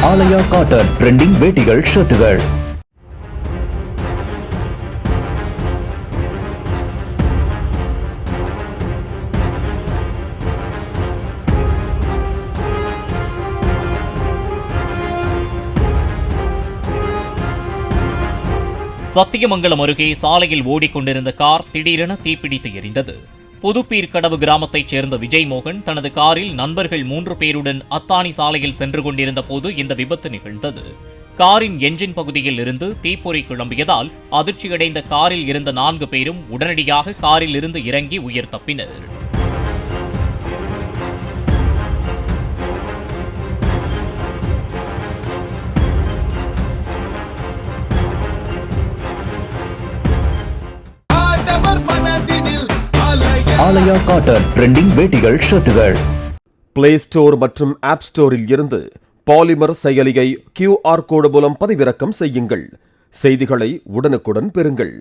ஆலயா cotton trending வேட்டிகள் ஷர்ட்டுகள். Sathyamangalam அருகே சாலையில் ஓடிக்கொண்டிருந்த car திடீரென தீப்பிடித்து எரிந்தது. புதுப்பீர்கடவு கிராமத்தைச் சேர்ந்த விஜய் மோகன் தனது காரில் நண்பர்கள் 3 பேருடன் அத்தானி சாலையில் சென்று கொண்டிருந்த போது இந்த விபத்து நிகழ்ந்தது. காரின் என்ஜின் பகுதியில் இருந்து தீப்பொறி கிளம்பியதால் அதிர்ச்சியடைந்த காரில் இருந்த 4 பேரும் உடனடியாக காரில் இருந்து இறங்கி உயிர் தப்பினர். ஆலயா காட்டன் ட்ரெண்டிங் வேட்டிகள் ஷர்ட்டுகள். பிளே ஸ்டோர் மற்றும் ஆப் ஸ்டோரில் இருந்து பாலிமர் செயலியை QR கோடு மூலம் பதிவிறக்கம் செய்யுங்கள். செய்திகளை உடனுக்குடன் பெறுங்கள்.